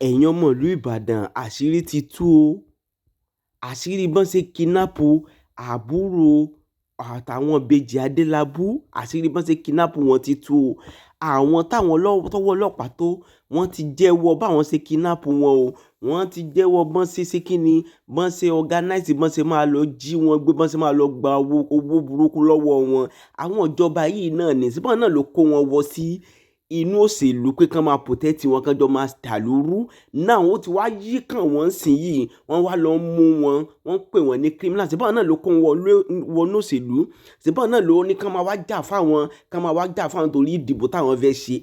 ẹ̀yin ọmọ ìlú Ìbàdàn àṣírí ti tú o. Àṣírí bọ́n ṣe kidnap àbúrò àtàwọn ìbejì Adelabu, àṣírí bọ́n ṣe kidnap wọn ti tú o. Àwọn tọ́wọ́ ọlọ́pàá tó wọ́n ti jẹ́wọ́ báwọn ṣe kidnap wọn o. Wọ́n ti jẹ́wọ́ bọ́n ṣe kíni, bọ́n ṣe organize, bọ́n ṣe máa lọ jí wọn gbé, bọ́n ṣe máa lọ gba owó burúkú lọ́wọ́ wọn. Àwọn ìjọba yìí náà ní síbọn náà ló kó wọn wọ sí inú òṣèlú pé kán máa protect wọn, kán jọ máa dàlúrú. Náà ó ti wá yí kàn wọ́n sìn yìí, wọ́n wá lọ mú wọn, wọ́n pè wọ́n ní criminal. Síbọn náà ló kó wọn wọnú òṣèlú. Síbọn náà ló ní kán máa wá jà fáwọn torí ìdìbò táwọn fẹ́ ṣe.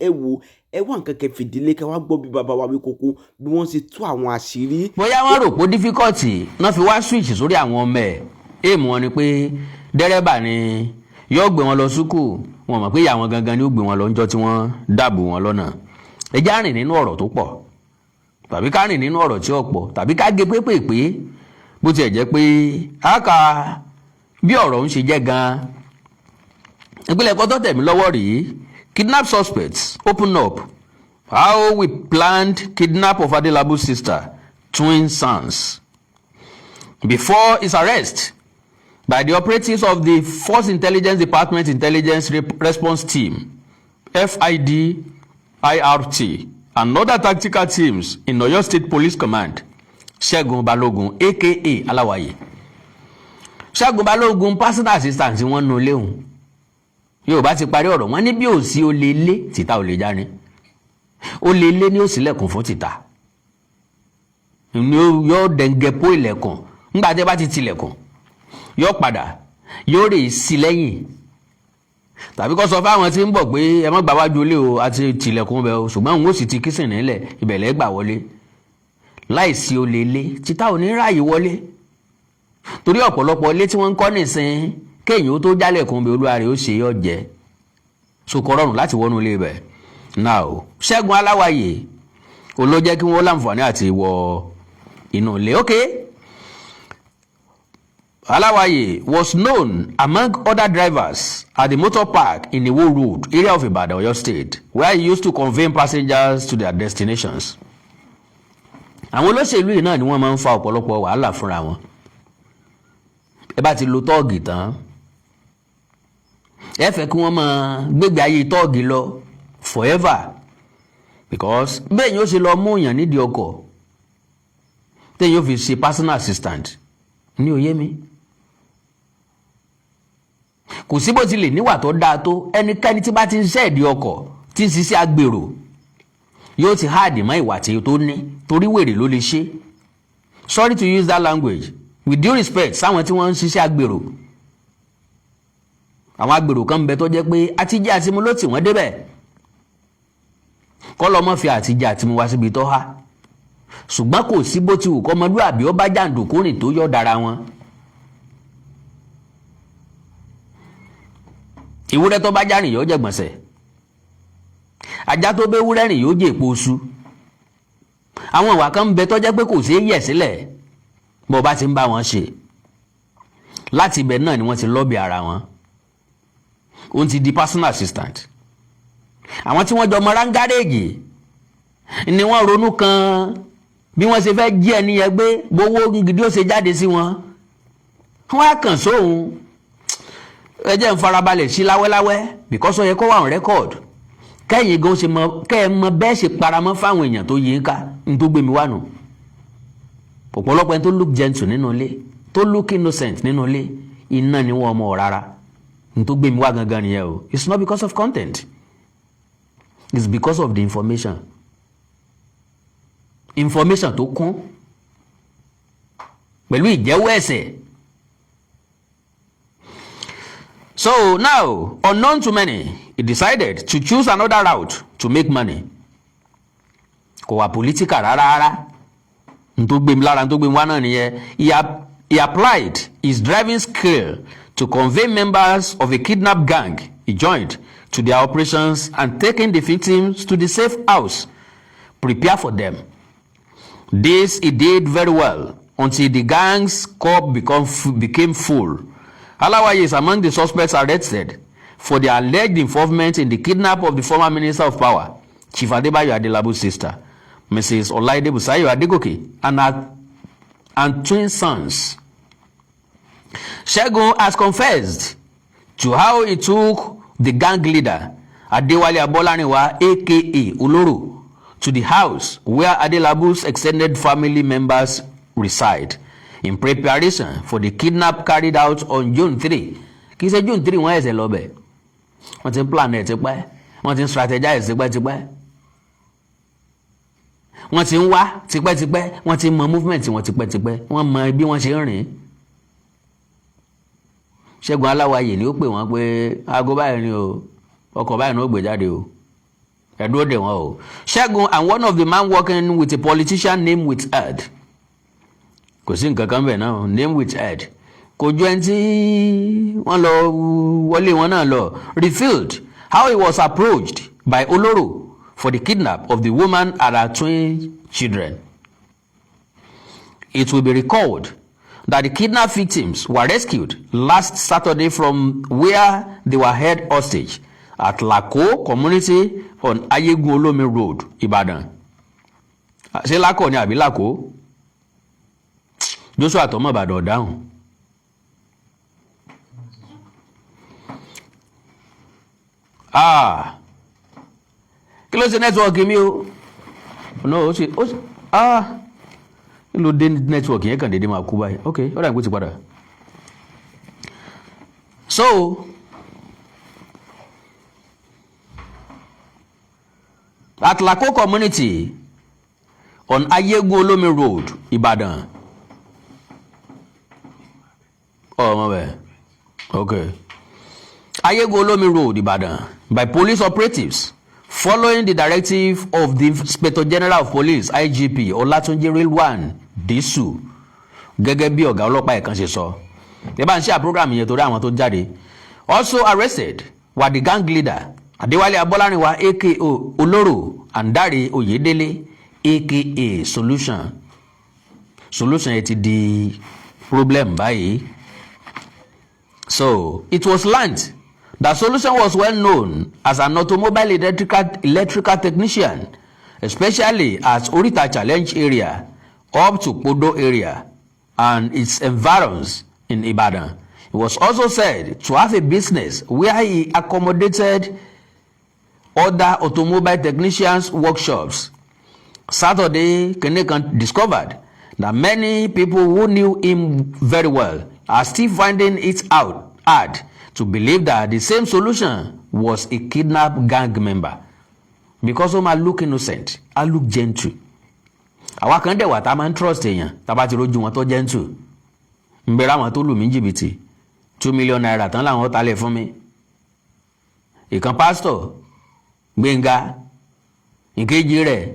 Ẹ wá nǹkan kẹ́ fìdílé kẹ́ wá gbọ́ bí bàbá wa Awikonko bí wọ́n ṣe tú àwọn àṣírí. Bóyá wọ́n rò pé difficult náà fi wá switch sórí àwọn ọmọ ẹ̀. Èèmù wọn ni pé dẹ́rẹ́bà ni yóò gbé wọn lọ sùkúù, wọn mọ̀ pé ìyá wọn gangan ni ó gbé wọn lọ níjọ́ tí wọ́n dàbò wọn lọ́nà. Ẹ já rìn nínú ọ̀rọ̀ tó pọ̀, tàbí ká rìn nínú ọ̀rọ̀ tí ó pọ̀, tàbí ká gé pépèpé bó tiẹ̀ jẹ́ pé á ka bí ọ̀rọ̀ ń ṣe jẹ́ gan-an. Ìpínlẹ̀ ẹ̀kọ́ tó tẹ̀mí lọ́wọ́ rèé. Kidnap suspects open up how we planned kidnap of Adelabu's sister, twin sons. Before his arrest by the operatives of the Force Intelligence Department Intelligence Response Team, FID-IRT, and other tactical teams in Oyo State Police Command, Segun Balogun, aka Alawaye. Segun Balogun personal assistant wọ́n nu Lehin. Yóò bá ti parí ọ̀rọ̀ wọn ní bí ò sí ó lè lé títà ò lè já ni. Ó lè lé ní ó ṣílẹ̀kùn fún títà. Ni yóò dẹ̀ǹgẹ̀ pó ilẹ̀kùn. Nígbà tí ẹ bá ti tilẹ̀kùn, yóò padà, yóò rè sí lẹ́yìn. Tàbí kó sọ fáwọn tí ń bọ̀ pé ẹ má gbà wájú ilé o àti tilẹ̀kùn bẹ o, ṣùgbọ́n òun ó sì ti kísìn nílẹ̀ ìbẹ̀lẹ̀ gbà wọlé. Láìsí ó lè lé títà ò ní ráàyè wọlé. Torí ọ̀pọ̀lọpọ̀ ilé tí wọ́n ń kọ́ nìsín kéèyàn ó tó jálẹ̀kùn bí olúwa rẹ̀ ó ṣe yọ jẹ́. So kò rọrùn láti wọnú ilé bẹ̀. Now Ṣẹ́gun Aláwàyè ló jẹ́ kí wọ́n láǹfààní àti wọ inú ilé. Okay. Alawaye was known among other drivers at the motor park in the Iwo Road area of Ibadan, Oyo State, where he used to convey passengers to their destinations. Àwọn olóṣèlú yìí náà ni wọ́n máa ń fa ọ̀pọ̀lọpọ̀ wàhálà fúnra wọn. Ẹ bá ti lo tọ́ọ̀gì tán, ẹ fẹ́ kí wọ́n máa gbégbé ayé tọ́ọ̀gì lọ forever, because bẹ́ẹ̀ yóò ṣe lọ mú èèyàn nídìí ọkọ̀ tẹ́yìn yóò fi ṣe personal assistant ní òye mi. Kò sí bó ti lè níwà tó dáa tó, ẹnikẹ́ni tí bá ti ń ṣẹ́ẹ̀dì ọkọ̀ tí ń ṣiṣẹ́ agbèrò yóò ti háàdì mọ́ ìwà tí tó ní, torí wèrè ló lè ṣe. Sorry to use that language, with due respect sáwọn tí wọ́n ń ṣiṣẹ́ agbèrò. Àwọn agbèrò kan ń bẹ tó jẹ́ pé àtijẹ́ àtimu ló tì wọ́n débẹ̀. Kọ́ lọ́mọ́ fi àtijẹ́ àtimu wá síbi tó há. Ṣùgbọ́n kò sí bó ti wù kọ́ ọmọlúàbí ó bá jàǹdùkú rìn tó yọ dára wọn. Ìwúrẹ́ tó bá járìn yóò jẹ̀gbọ̀nsẹ̀. Ajá tó bẹ́ wúrẹ́ rìn yóò jẹ́ èpo oṣù. Àwọn ìwà kan ń bẹ tó jẹ́ pé kò ṣeé yẹ̀ sílẹ̀ bó bá ti ń bá wọn ṣe. Láti ibẹ̀ náà ni wọ́n ti lọ́bì ara wọn. Ó ti di personal assistant. Àwọn tí wọ́n jọ mọ rángárèjì ni wọ́n ronú kan bí wọ́n ṣe fẹ́ jí ẹni yẹn gbé gbowó gidi ó ṣe jáde sí wọn. Wọ́n á kàn sóhun. Ẹ jẹ́ ń farabalẹ̀ sí láwẹ́láwẹ́ because ó yẹ kó wà on record. Kẹ́yìn gan ṣe mọ kẹ́ ẹ mọ bẹ́ẹ̀ ṣe paramọ́ fáwọn èèyàn tó yí ká ní tó gbé mi wá nù. Ọ̀pọ̀lọpọ̀ ẹni tó look gentle nínú ilé, tó look innocent nínú ilé, iná ni wọ́n mọ̀ rárá. Ní tó gbé mi wá gangan nìyẹn o. It's not because of content. It's because of the information. Information tó kún pẹ̀lú ìjẹ́wọ́ ẹ̀ṣẹ̀. So now, unknown to many, he decided to choose another route to make money. Kò wà political rárá. Ntó gbé mi lára, ntó gbé mi wá náà nìyẹn. He applied his driving skill to convey members of a kidnap gang he joined to their operations and taking the victims to the safe house, prepare for them. This he did very well until the gang's scope became full. Alawaye is among the suspects arrested for their alleged involvement in the kidnap of the former Minister of Power, Chief Adelabu's sister. Mrs. Olaide Busayo Adegoke, and twin sons. Segun has confessed to how he took the gang leader, Adewale Abolaniwa, aka Oloro, to the house where Adelabu's extended family members reside in preparation for the kidnap carried out on June 3. Kì í ṣe June 3 wọ́n ẹ̀sẹ̀ lọ́bẹ̀. Wọ́n ti ń plan ẹ̀ tipẹ́. Wọ́n ti ń strategize tipẹ́tipẹ́. Wọ́n ti ń wá tipẹ́tipẹ́. Wọ́n ti mọ movement wọn tipẹ́tipẹ́. Wọ́n mọ bí wọ́n ṣe ń rìn. Ṣẹ́gun Aláwàyè ni ó pè wọ́n pé aago báyìí ni o, ọkọ̀ báyìí ni ó gbé jáde o. Ẹ̀dúró dè wọ́n o. Ṣẹ́gun and one of the man working with a politician named with Ed. Kò sí nǹkan kan bẹ̀ náà, name with Ed. Kò ju ẹni tí wọ́n lọ wọlé wọn náà lọ. Revealed how he was approached by Oloro for the kidnap of the woman and her twin children. It will be recalled that the kidnapped victims were rescued last Saturday from where they were held hostage at Lako community on Ayegun Olome Road, Ibadan. Ṣé Lako ni àbí Lako? Joshua Tomo Ibadan dáhùn. Kí ló ṣe nẹ́tíwọ̀kì mi o? No, kí ló dé nẹ́tíwọ̀kì yẹn kàn dédé máa kú báyìí. Ok, ó dà ní kó ti padà. So, at Lako community on Ayegun Olome Road, Ibadan. Oh, my bad. Okay. Ayegun Olome Road, Ibadan, by police operatives following the directive of the Inspector General of Police, IGP Olatunji Rilwan Disu, gẹ́gẹ́ bí ọ̀gá ọlọ́pàá ẹ̀kan ṣe sọ. Ẹ bá ń ṣe program yẹn torí àwọn tó jáde. Also arrested were the gang leader Adewale Abolaniwa aka Oloro and Dare Oyedele aka Solution. Solution yẹn ti di problem báyìí. So it was learned that Solution was well known as an automobile electrical technician, especially at Orita Challenge area up to Podo area and its environs in Ibadan. He was also said to have a business where he accommodated other automobile technicians' workshops. Saturday, Kenekan discovered that many people who knew him very well are still finding it hard to believe that the same Solution was a kidnapped gang member, because ó máa look innocent, I look gentle. Àwa kan dẹ̀ wà tá máa ń trust èèyàn tá bá ti rojú wọn tó gentle. Ń bẹ̀rẹ̀ àwọn tó lù mí jìbìtì 2 million naira tán làwọn talẹ̀ fún mi. Ìkan pastor Gbénga ìkejì rẹ̀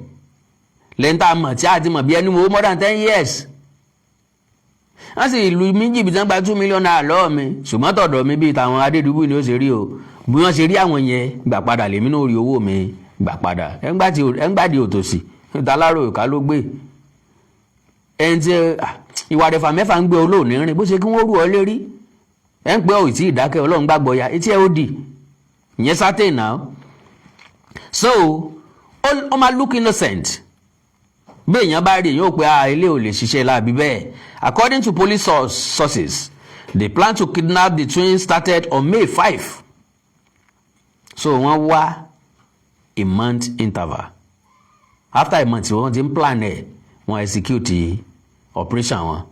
lẹ́ńtà mọ̀ tí a ti mọ̀ bí ẹni mo more than 10 years. Wọ́n sì lu mí jìbìtì ń gba 2 million naira lọ́wọ́ mi, ṣùgbọ́n tọ̀dọ̀ mi bíi tàwọn Adédùbú ni ó ṣe rí o. Bí wọ́n ṣe rí àwọn yẹn gbà padà lèmi náà rí owó mi gbà padà. Ẹ̀ńgbàdì òtòṣì ìdálárò ìka ló gbé. Ẹni tí ìwà rẹ̀fà mẹ́fà ń gbé olóòní rìn bó ṣe kí wọ́n rú ọ lérí. Ẹ ń pẹ́ ò tí ìdákẹ́ Ọlọ́run gbàgbọ́ ya etí ẹ ó dì. Ìyẹn certain now. So ó máa look innocent. Bí èèyàn bá rí èèyàn ó pé ilé ò lè ṣiṣẹ́ láàbí bẹ́ẹ̀. According to police sources, the plan to kidnap the twins started on May 5. So wọ́n wá a month interval. After a month, wọ́n ti ń plan ẹ̀, wọ́n execute operation wọn.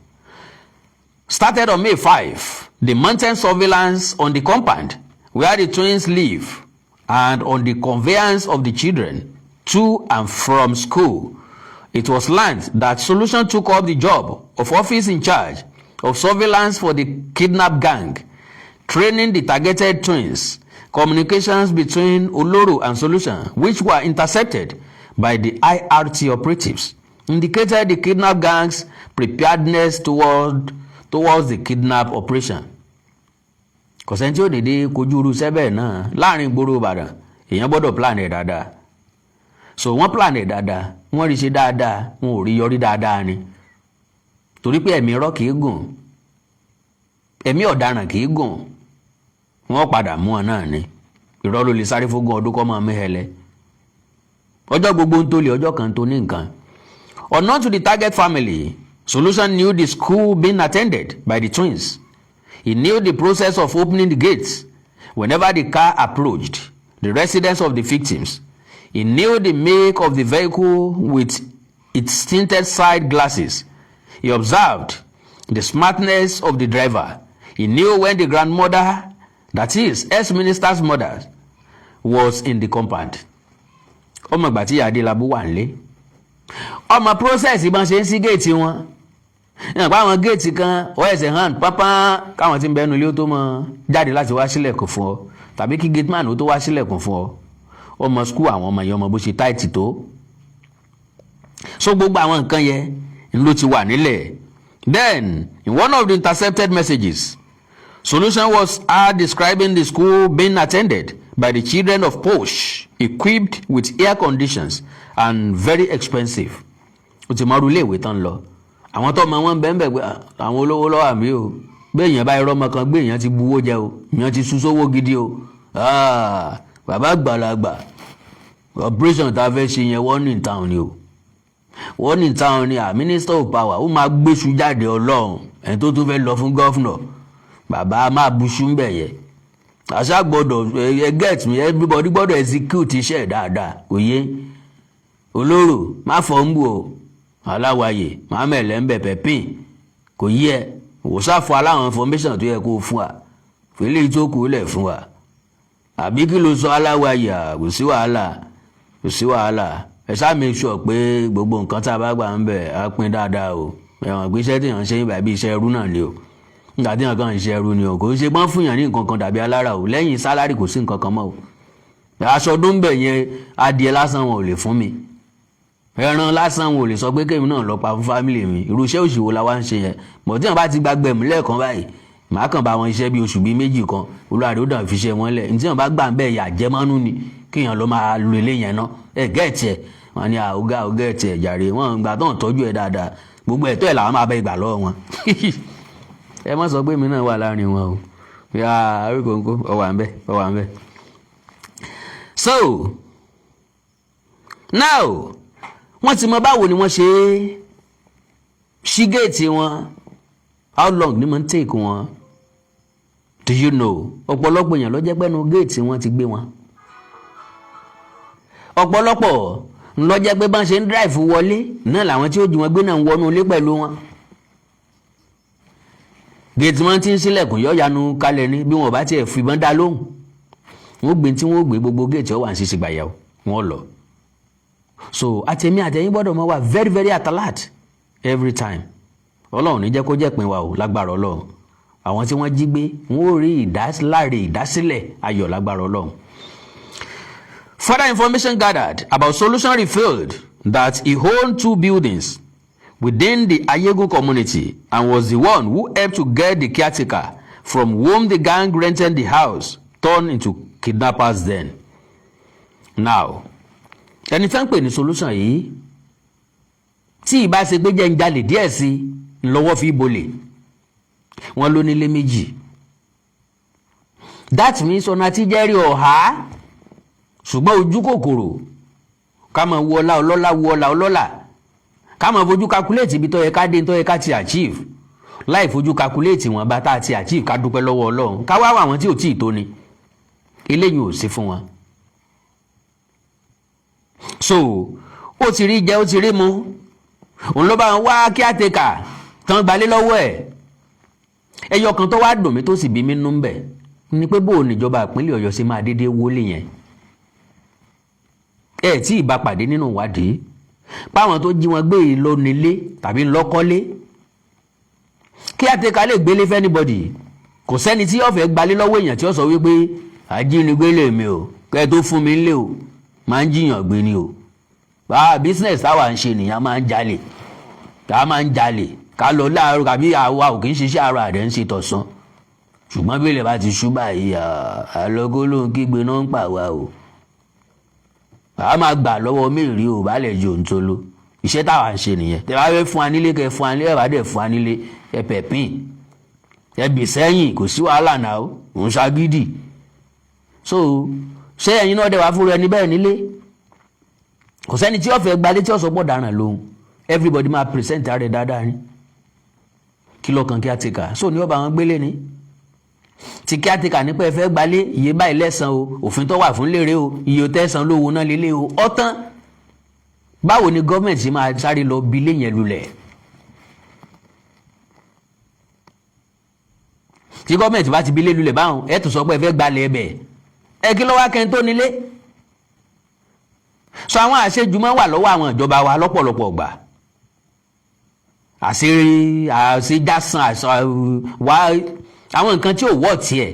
Started on May 5, the mountain surveillance on the compound where the twins live and on the conveyance of the children to and from school. It was learned that Solution took up the job of office in charge of surveillance for the kidnapped gang, training the targeted twins. Communications between Oloro and Solution, which were intercepted by the IRT operatives, indicated the kidnapped gang's preparedness towards the kidnap operation. Kò sẹ́ni tí ó dédé kojú irú sẹ́bẹ̀ náà láàrin ìgboro Ìbàdàn, èèyàn gbọ́dọ̀ plan ẹ̀ dáadáa. So wọ́n plan ẹ̀ dáadáa, wọ́n rí ṣe dáadáa, wọn ò rí yọrí dáadáa ni. Torí pé ẹ̀mí irọ́ kìí gùn, ẹ̀mí ọ̀daràn kìí gùn, wọ́n padà mú ọ náà ni. Irọ́ ló lè sáré fógún ọdún kọ́ máa mẹ́hẹ̀lẹ́. Ọjọ́ gbogbo ń tó lè ọjọ́ kan tó ní nǹkan. Unknown to the target family, Solution knew the school being attended by the twins. He knew the process of opening the gates whenever the car approached the residence of the victims. He knew the make of the vehicle with its tinted side glasses. He observed the smartness of the driver. He knew when the grandmother, that is, ex-minister's mother, was in the compound. Ọmọ ìgbà tí Adelabu wà nílé. Ọmọ process ìbọn ṣe ń sí géètì wọn. Nígbà àwọn géètì kan ó ẹsẹ̀ hàn pápá káwọn tí ń bẹnu ilé ó tó mọ jáde láti wá sílẹ̀kùn fún ọ tàbí kí gateman ó tó wá sílẹ̀kùn fún ọ. Ọmọ school àwọn ọmọ yẹn ọmọ bó ṣe táìtì tó. So gbogbo àwọn nǹkan yẹn ló ti wà nílẹ̀. Then, in one of the intercepted messages, Solution was describing the school being attended by the children of posh, equipped with air conditions and very expensive. Ó ti mọ̀rú ilé ìwé tán lọ. Àwọn tó mọ wọn bẹ́ẹ̀ pé àwọn olówó lọ́wọ́ àmì o. Bẹ́ẹ̀ èèyàn bá irọ́ ọmọ kan gbé èèyàn ti buwó jẹ o. Èèyàn ti sú sówó gidi o. Bàbá àgbàlagbà. Operation tá a fẹ́ ṣe yẹn wọ́n ní ìtàn ni o. Wọ́n ní ìtàn ni Minister of Power ó máa gbéṣu jáde Ọlọ́run ẹni tó tún fẹ́ lọ fún gọ́fúnà. Bàbá máa buṣu ń bẹ̀ yẹ. Àṣà gbọ́dọ̀ get me everybody gbọ́dọ̀ execute iṣẹ́ dáadáa kò yé. Olóró má fọ́ ń bù o. Aláwàyè má mẹ̀lẹ́ ń bẹ̀ pẹ̀pìn kò yẹ. Wò sáfọ aláwọn information tó yẹ kó fún wa. Fèlè tó kù lẹ̀ fún wa. Àbí kí ló sọ Aláwàyè kò sí wàhálà kò sí wàhálà. Ẹ ṣáà make sure pé gbogbo nǹkan tá a bá gbà ń bẹ̀ á pín dáadáa o. Ẹ̀wọ̀n gbéṣẹ́ tí èèyàn ṣe ń bàbí iṣẹ́ ẹrú náà ni o. Nígbà tí èèyàn kan ń ṣe ẹrú ni o kò ṣe gbọ́n fún yàn ní nǹkan kan dàbí alára o lẹ́yìn sálárì kò sí nǹkan kan mọ́ o. Aṣọ ọdún bẹ̀ yẹn adìẹ lásán wọn ò lè fún mi. Ẹran lásán wọn ò lè sọ pé kémi náà lọ pa fún fámìlì mi. Irú iṣẹ́ òṣìwò la wá ń ṣe yẹn. Mọ̀ tí èèyàn bá ti gbàgbẹ́ mú lẹ́ẹ̀kan báyìí màá kàn bá wọn iṣẹ́ bí oṣù bíi méjì kan olùwàrí ó dàn fi ṣe wọn lẹ̀. Ǹtí èèyàn bá gbà ń bẹ́ẹ̀ yà jẹ́mọ́nú ni kéèyàn lọ máa lo ilé yẹn ná. Gẹ́ẹ̀tì ẹ̀ wọ́n ní ọ̀gá ẹ̀tì ẹ̀ jàre wọ́n gbà tó ń tọ́jú ẹ̀ dáadáa gbogbo ẹ̀tọ́ ẹ̀ làwọn máa bẹ ìgbà lọ́wọ́ wọn. Ẹ má sọ pé mi náà wà láàrin wọn o. Awikonko ọwà ń bẹ. So now wọ́n ti mọ báwo ni wọ́n ṣe ṣí géètì wọn. How long ni mo ń take wọn? Do you know? Ọ̀pọ̀lọpọ̀ èèyàn ló jẹ́ pẹ́nu géètì wọn ti gbé wọn. Ọ̀pọ̀lọpọ̀ ló jẹ́ pé bá ń ṣe ń drive wọlé náà làwọn tí ó jí wọn gbé náà ń wọnú ilé pẹ̀lú wọn. Géètì wọn ti ń ṣílẹ̀kùn yọ yanu kalẹ̀ ní bí wọn bá tiẹ̀ fi ìbọn dá lóhùn. Wọ́n gbé tí wọ́n gbé gbogbo géètì ọ̀wà ń ṣiṣẹ́ gbàyàwó wọn lọ. So àtẹ̀mí àtẹ̀yìn gbọ́dọ̀ mọ́ wà very very alert every time. Ọlọ́run ní jẹ́ kó jẹ́ pin wa o lágbára Ọlọ́run. Àwọn tí wọ́n jí gbé wọ́n ó rí ìdásílẹ̀ ayọ̀ lágbára Ọlọ́run. Further information gathered about Solution revealed that he owned 2 buildings within the Ayegu community and was the one who helped to get the caretaker from whom the gang rented the house turned into kidnappers then. Now, ẹni tán pè ní Solution yìí tí ìbá ṣe gbé jẹ́ ń jalè díẹ̀ sí lọ́wọ́ fi bolè wọ́n ló nílé méjì. That means ọ̀nà tí jẹ́rí ọ̀há ṣùgbọ́n ojú kòkòrò ká máa wo ọlá ọlọ́lá ká máa fojú calculate ibi tó yẹ ká dé tó yẹ ká ti achieve láì fojú calculate wọn bá tá ti achieve ká dúpẹ́ lọ́wọ́ Ọlọ́run ká wá àwọn tí ò tí ì tó ni eléyìí ò sí fún wọn. So ó ti rí jẹ ó ti rí mu òun ló bá wọn wá caretaker tán gbalé lọ́wọ́ ẹ̀. Ẹyọ kan tó wá dùn mí tó sì bí mi nú ń bẹ̀ ni pé bó níjọba ìpínlẹ̀ Ọ̀yọ́ ṣe máa dédé wọlé yẹn. Ẹ tí ì bá pàdé nínú ìwádìí páwọn tó jí wọn gbé lọ nílé tàbí lọ́kọ́lé caretaker lè gbélé fẹ́ anybody. Kò sẹ́ni tí yóò fẹ́ gbalé lọ́wọ́ èèyàn tí ó sọ wípé ajínigbé lè mi o kẹ́ tó fún mi lé o máa ń jiyàn gbé ni o. Business táwa ń ṣe nìyẹn máa ń jalè ká lọ láàárọ̀ kàbí àwa ò kì í ṣiṣẹ́ àárọ̀ àdẹ́ ń ṣe tọ̀sán ṣùgbọ́n bí ilẹ̀ bá ti ṣú báyìí àlọ́gó ló ń kígbe náà ń pa wá o. A máa gbà lọ́wọ́ mẹ́rin o bá lẹ̀ jò ń tolo iṣẹ́ táwa ń ṣe nìyẹn. Tẹ́ bá fẹ́ fún wa nílé kẹ́ fún wa nílé ẹ̀ bá dẹ̀ fún wa nílé ẹ pẹ̀pìn ẹ bì sẹ́yìn kò sí wàhálà náà o òun ṣagídì. So ṣé ẹ̀yin náà dẹ̀ wá fún ẹni bẹ́ẹ̀ nílé? Kò sẹ́ni tí ó fẹ́ gbalé tí ó sọ pọ̀ dáràn lóhun everybody máa present ara rẹ̀ dáadáa ni kí lọ́kàn caretaker so ní ọba àwọn gbélé ni tí caretaker nípa ẹ fẹ́ gbalé iye báyìí lẹ́sàn o òfin tó wà fún lérè o iye tẹ́sán lówó náà lélẹ̀ o ọ̀tán báwo ni gọ́ọ̀mẹ̀ntì máa sáré lọ bí ilé yẹn lulẹ̀ tí gọ́ọ̀mẹ̀ntì bá ti bí ilé lulẹ̀ báwọn ẹ̀ tún sọ pé ẹ fẹ́ gbalẹ̀ ẹbẹ̀ ẹ kí ló wá kẹ́ni tó nílé so àwọn àṣejù máa wà lọ́wọ́ àwọn ìjọba wa lọ́pọ̀lọpọ̀ gbà àṣírí àṣejásán wá àwọn nǹkan tí ò wọ́ tiẹ̀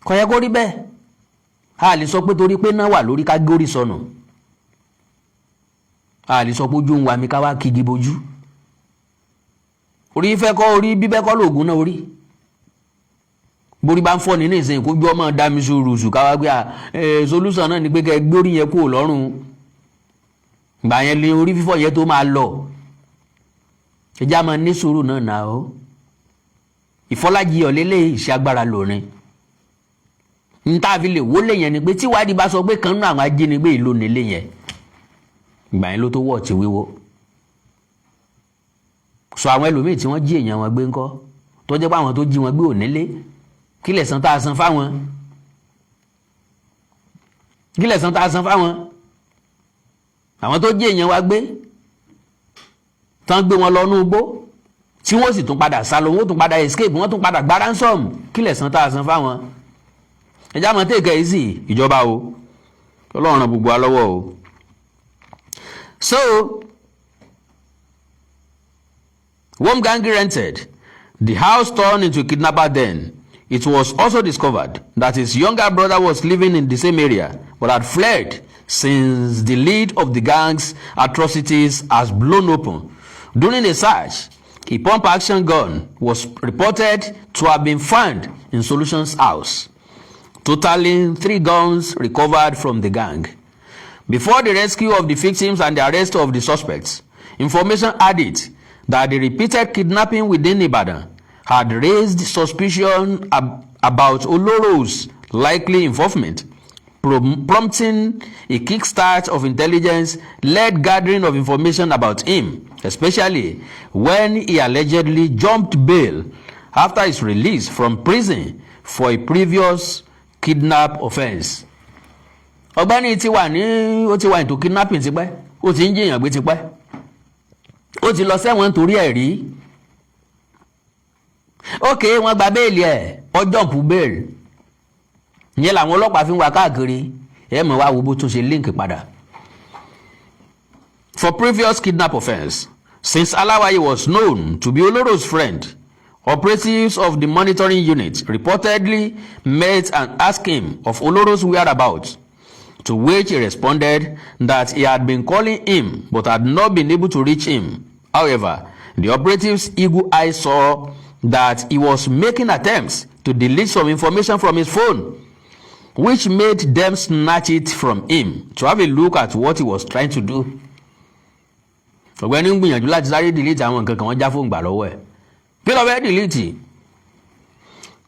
kò yẹ kó rí bẹ́ẹ̀ a lè sọ pé torí pé náà wà lórí ká górí sọnù a lè sọ pé ojú ń wa mi ká wá kígi bojú orí fẹ́ kọ́ orí bíbẹ́ kọ́ lóògùn náà orí borí bá ń fọ́ nínú ìsìn kójú ọmọ dá mi sùúrùsù ká wá gbé solution náà ni pé kẹ́ gbórí yẹn kúrò lọ́rùn ìgbà yẹn lé orí fífọ́ yẹn tó máa lọ ẹjá máa ní sùúrù náà nà ó ìfọlájì ọ̀lẹ́lẹ̀ ìṣe agbára lórin níta fi lè wọlé yẹn ni pé tíwádìí bá sọ pé kan nínú àwọn ajínigbé ìlú nílé yẹn ìgbà yẹn ló tó wọ̀ tí wíwó sọ àwọn ẹlòmíì tí wọ́n jí èèyàn wọn gbé ńkọ́ tó jẹ́ pé àwọn tó jí wọn gbé ò nílé kí lẹ̀ san tá a san fáwọn àwọn tó jí èèyàn wa gbé tán gbé wọn lọ nú igbó tí wọ́n sì tún padà sálọ wọ́n tún padà escape wọ́n tún padà gba ransom kí lẹ̀ san tá a san fáwọn ẹjá mọ̀ tẹ́ẹ̀kẹ́ yìí sì ìjọba o Ọlọ́run ràn gbogbo wa lọ́wọ́ o. So Wongbe rented the house turned into a kidnapper den. It was also discovered that his younger brother was living in the same area but had fled since the lead of the gang's atrocities has blown open. During a search, a pump-action gun was reported to have been found in Solution's house, totaling 3 guns recovered from the gang. Before the rescue of the victims and the arrest of the suspects, information added that the repeated kidnapping within Ibadan had raised suspicion about Oloro's likely involvement, prompting a kickstart of intelligence-led gathering of information about him, especially when he allegedly jumped bail after his release from prison for a previous kidnap offense. Ọ̀gbẹ́ni ti wà into kidnapping tipẹ́, ó ti ń jiyàn gbé tipẹ́, ó ti lọ sẹ́wọ̀n torí ẹ̀ rí. Okay, wọ́n gba béèlì ẹ̀ ó jọ̀mpù béèlì ìyẹn làwọn ọlọ́pàá fi ń wá káàkiri ẹ̀ mọ̀ wá wo bó tún ṣe link padà. For previous kidnap offence, since Alawaye was known to be Oloro's friend, operatives of the monitoring unit reportedly met and asked him of Oloro's whereabouts, to which he responded that he had been calling him but had not been able to reach him. However, the operatives' eagle eye saw that he was making attempts to delete some information from his phone, which made them snatch it from him to have a look at what he was trying to do. Ọ̀gbẹ́ni ń gbìyànjú láti sáré delete àwọn nǹkan kan wọ́n já fóònù gbà lọ́wọ́ ẹ̀. Kí ló fẹ́ delete?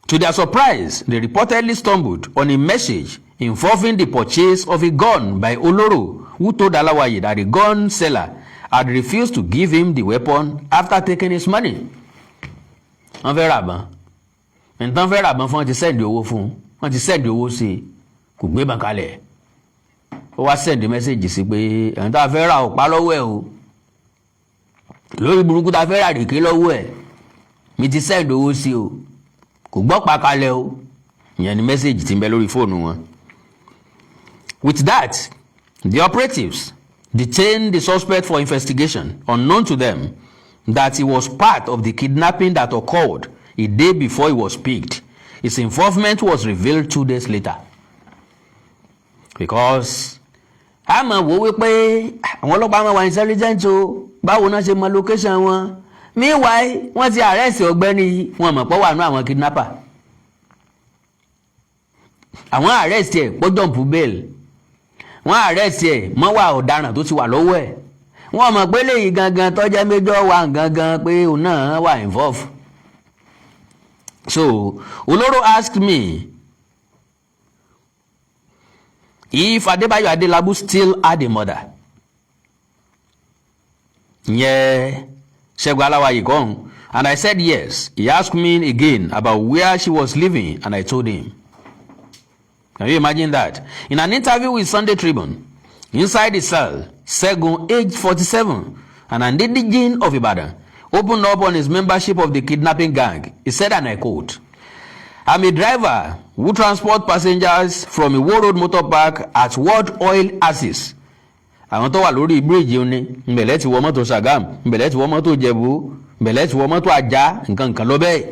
To their surprise, they reportedly stumbled on a message involving the purchase of a gun by Oloro, who told Alawaye that the gun seller had refused to give him the weapon after taking his money. Wọ́n fẹ́ ràbọ̀n. Nǹkan fẹ́ ràbọ̀n fún wọn ti sẹ́ndì owó fún wọn ti sẹ́ndì owó sí i kò gbé bàn kalẹ̀. Ó wá sẹ́ndì mẹ́sẹ̀gì sí pé ẹ̀yìn tá a fẹ́ ra ọ̀pá lọ́wọ́ ẹ̀ o. Lórí burúkú tá a fẹ́ rà rèké lọ́wọ́ ẹ̀. Mi ti sẹ́ndì owó sí o. Kò gbọ́ pa kalẹ̀ o. Ìyẹn ni mẹ́sẹ̀gì ti ń bẹ lórí fóònù wọn. With that, the operatives detained the suspect for investigation, unknown to them that he was part of the kidnapping that occurred a day before he was picked. His involvement was revealed 2 days later. Because a mọ̀ wò wípé àwọn ọlọ́pàá máa wà intelligent o, báwo náà ṣe mọ location wọn. Meanwhile, wọ́n ti arrest ọ̀gbẹ́ni wọn mọ̀ pé wà nú àwọn kidnapper. Àwọn arrest ẹ̀ pọ́ jump bail. Wọ́n arrest ẹ̀ mọ́ wà ọ̀daràn tó ti wà lọ́wọ́ ẹ̀. Wọ́n mọ̀ pé léyìí gangan tó jẹ́ major wà gangan pé òun náà wà involved. So Oloro asked me if Adelabu still had a mother. Yeah, Ṣẹ́gun Aláwàyè kọ́hún. And I said yes. He asked me again about where she was living, and I told him. Can you imagine that? In an interview with Sunday Tribune, inside the cell, Ṣẹ́gun, aged 47, an indigene of Ibadan, opened up on his membership of the kidnapping gang. He said, and I quote, "I'm a driver who transport passengers from Iwo Road Motor Park at World Oil Axis." Àwọn tó wà lórí bíríìjì òní, ìbẹ̀lẹ̀ ti wọ mọ́tò Sagam, ìbẹ̀lẹ̀ ti wọ mọ́tò Jẹ̀bú, ìbẹ̀lẹ̀ ti wọ mọ́tò Ajá, nǹkan lọ bẹ́ẹ̀.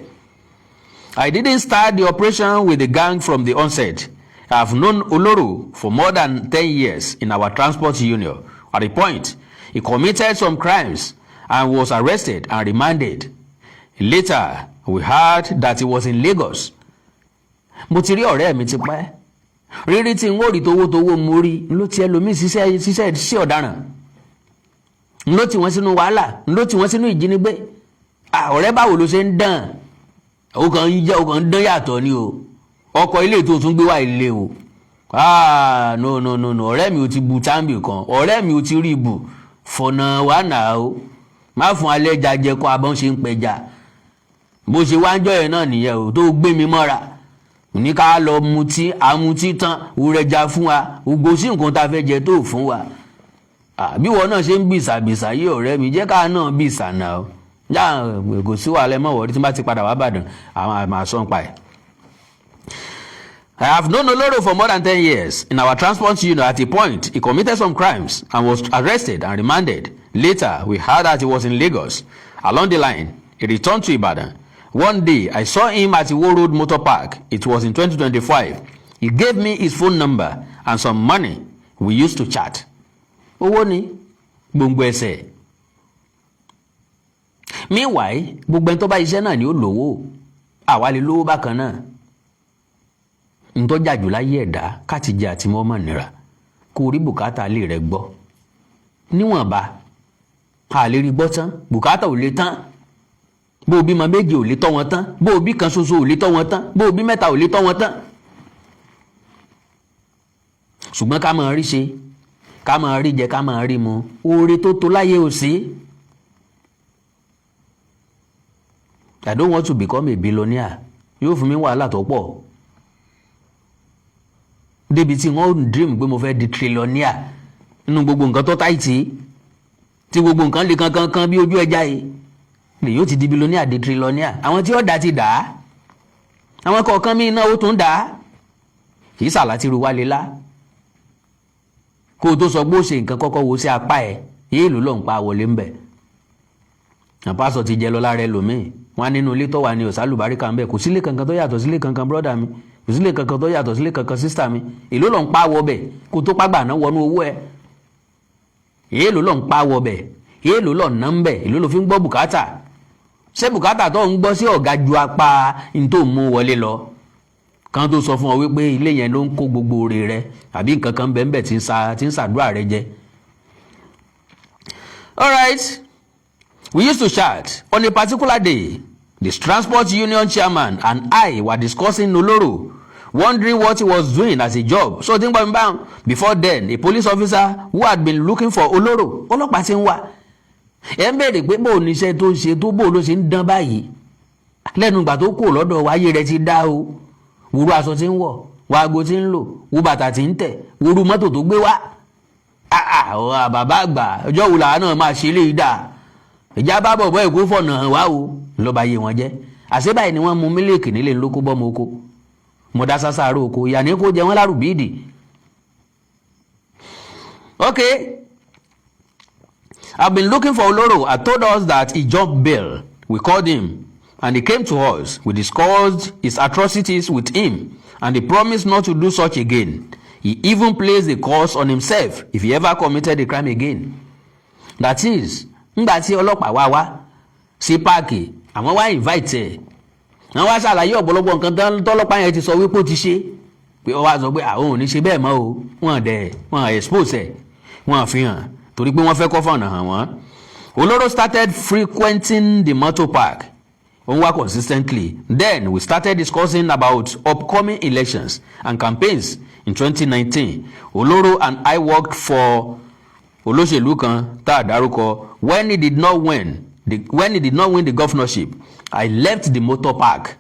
I didn't start the operation with the gang from the onset. I have known Oloro for more than 10 years in our transport union. At the point, he committed some crimes and was arrested and remanded. Later, we heard that he was in Lagos. Mo ti rí ọ̀rẹ́ mi ti pẹ́. Rírí tí n ó rí towó mo rí ló ti ẹlòmíì ṣiṣẹ́ sí ọ̀daràn. Ló ti wọ́n sínú wàhálà, ló ti wọ́n sínú ìjínigbé. Ọ̀rẹ́ báwo ló ṣe ń dàn? Ó kàn ń dán yàtọ̀ ni o. Ọkọ̀ ilé tó tún gbé wá ilé o. No. Ọ̀rẹ́ mi ò ti bu táǹbì kan. Ọ̀rẹ́ mi ò ti rí ibù. Fọ̀nà wà náà o. Má fún alẹ́ jajẹ kó abọ́n ṣe ń pẹja. Bó ṣe wá ń jọ yẹn náà nìyẹn o tó gbé mi mọ́ra. Ní ká lọ mutí àmutí tán òrẹjà fún wa ògbó sí nǹkan tá a fẹ́ jẹ tó fún wa. Bí wọn náà ṣe ń bìsàbìsà yí ọ̀rẹ́ mi jẹ́ ká náà bìsà náà. Já kò sí wàhálà mọ́ wọ́ọ́rí tí bá ti padà wá Ìbàdàn àwọn àmà sọ́npa ẹ̀. I have known Oloro for more than 10 years. In our transport union, at a point, he committed some crimes and was arrested and remanded. Later, we heard that he was in Lagos. Along the line, he returned to Ibadan. One day, I saw him at Iwo Road Motor Park. It was in 2025. He gave me his phone number and some money. We used to chat. Owó ni gbogbo ẹsẹ̀. Meanwhile, gbogbo ẹni tó bá iṣẹ́ náà ni ó lówó. Àwa lè lówó bákan náà. Ntọ́ jàjù láyé ẹ̀dá káti jẹ àti mọ́ mọ̀ nira kó rí bùkátà lè rẹ̀ gbọ́. Níwọ̀nba, a lè rí gbọ́ tán, bùkátà ò lè tán. Bó o bímọ méjì ò lè tọ́ wọn tán, bó o bí kan ṣoṣo ò lè tọ́ wọn tán, bó o bí mẹ́ta ò lè tọ́ wọn tán. Ṣùgbọ́n ká máa rí ṣe, ká máa rí jẹ, ká máa rí mu, oore tó tó láyé ò sí. I don't want to become a billionaire. Yóò fún mi wàhálà tó pọ̀. Débi tí wọ́n dream pé mo fẹ́ di trillionaire nínú gbogbo nǹkan tó táìtì tí gbogbo nǹkan lè kankan bí ojú ẹja yìí lè yóò ti di billionaire di trillionaire. Àwọn tí ó dá ti dà á, àwọn kọ̀ọ̀kan mí iná ó tún dà á. Kì í sàlá tí ru wálé lá kó o tó sọ pé ó ṣe nǹkan kọ́kọ́ wo sí apá ẹ̀ yéé ló lọ́n pa wọlé ń bẹ̀. Àpásọ̀ ti jẹ lọ lára ẹlòmíì wọn nínú ilé tó wà ní ọ̀sálùbáríkà ń bẹ̀ kò sílé kankan tó yàtọ̀ sílé kankan brọ́dà mi kò sílé kankan tó yàtọ̀ sílé kankan sísítà mi èló ló ń pa wọ bẹ̀ kó tó pàgbà náà wọnú owó ẹ̀ èló ló ń pa wọ bẹ̀ èló ló ná ń bẹ̀ èló ló fi ń gbọ́ bùkátà ṣé bùkátà tó ń gbọ́ sí ọ̀gá ju apá ní tó mú wọlé lọ kan tó sọ fún ọ wípé ilé yẹn ló ń kó gbogbo oore rẹ àbí nǹkan kan bẹ́ẹ̀ bẹ́ẹ̀ tí ń ṣàdúrà rẹ jẹ. All right, we used to chat. On a particular day, the transport union chairman and I were discussing Oloro, wondering what he was doing as a job. So think about before then, a police officer who had been looking for Oloro, ọlọ́pàá ti ń wá. Ẹ ń béèrè pé bó o níṣẹ́ tó ń ṣe tó bó o ló ṣe ń dán báyìí. Lẹ́nu ìgbà tó kù lọ́dọ̀ wáyé rẹ̀ ti dá o. Wúrú aṣọ tí ń wọ̀, wáago tí ń lò, wú bàtà tí ń tẹ̀, wúrú mọ́tò tó gbé wá. Bàbá àgbà ọjọ́ wo làá náà máa ṣe léyìí dà. Ìjà bá bọ̀ bọ́ èkó fọ̀nà hàn wá o lọ́ba yé wọn jẹ́. Àṣé báyìí ni wọ́n mú mílíkì nílé ńlọ́kọ́ bọ́ mọ́ oko. Mo dá sásàárò oko ìyá ní kó jẹ wọ́n lárùbíìdì. Okay, I've been looking for Oloro. I told us that he jumped bail. We called him and he came to us. We discussed his atrocities with him and he promised not to do such again. He even placed a curse on himself if he ever committed a crime again. That is, nígbà tí ọlọ́pàá wá sí páàkì àwọn wá invite ẹ̀ wọ́n wá ṣàlàyé ọ̀pọ̀lọpọ̀ nǹkan tọ́lọ́pàá yẹn ti sọ wípé ó ti ṣe pé ó wá sọ pé àwọn ò ní ṣe bẹ́ẹ̀ mọ́ o wọ́n expose ẹ̀ wọ́n fi hàn torí pé wọ́n fẹ́ kọ́ fọ̀nà hàn wọ́n. Oloro started frequenting the motor park òun wá consistently. Then we started discussing about upcoming elections and campaigns in 2019. Oloro and I worked for olóṣèlú kan tá a dárúkọ, when he did not win the governorship, I left the motor park.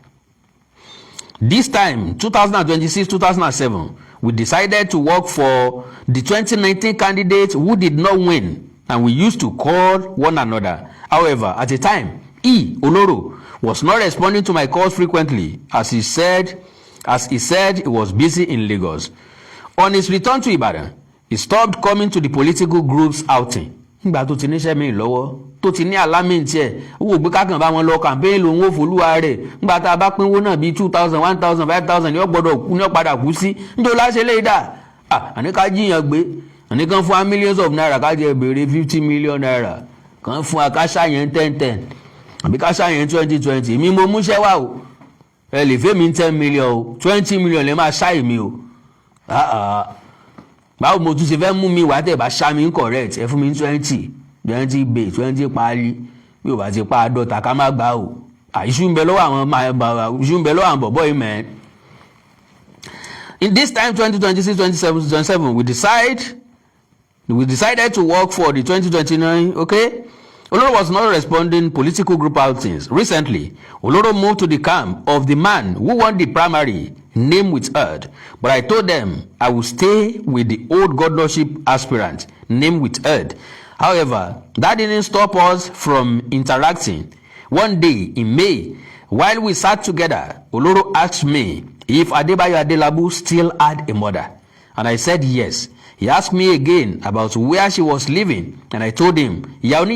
This time 2026-2027, we decided to work for the 2019 candidate who did not win, and we used to call one another. However, at the time, Oloro was not responding to my calls frequently, as he said he was busy in Lagos. On his return to Ibadan, he stopped coming to the political groups outing. Nígbà tó ti níṣẹ́ mi lọ́wọ́, tó ti ní alámìntì ẹ̀, owó gbé kákan bá wọn lọ campaign lòun ó folúwa rẹ̀. Nígbà tá a bá pínwó náà bíi 2,000, 1,000, 5,000 ni ó gbọ́dọ̀ ní ó padà kú sí. Níjó láṣẹ lè dà. Àní ká jíyàn gbé. Àní kan fún wa millions of naira, ká jẹ béèrè 50 million naira. Kan fún wa ká ṣàyẹn 10. Àbí ká ṣàyẹn 20. Mi mo múṣẹ́ wá o. Ẹ lè fẹ́ mi 10 million o. 20 million lè máa ṣáì mi o. Báwo mo tún ṣe fẹ́ mú mi wá tẹ̀ bá ṣá mi incorrect, ẹ fún mi 20 bay 20 páálí bí o bá ti pa àádọ́ta ká má gbà o. Ìṣú ń bẹ lọ́wọ́ àwọn bọ̀bọ̀ yìí mẹ́. In this time 2026-2027, we decided to work for the 2029, okay? Oloro was not responding political group outings. Recently, Oloro moved to the camp of the man who won the primary, name withheld. But I told them I would stay with the old governorship aspirant, name withheld. However, that didn't stop us from interacting. One day in May, while we sat together, Oloro asked me if Adelabu still had a mother. And I said yes. He asked me again about where she was living, and I told him, and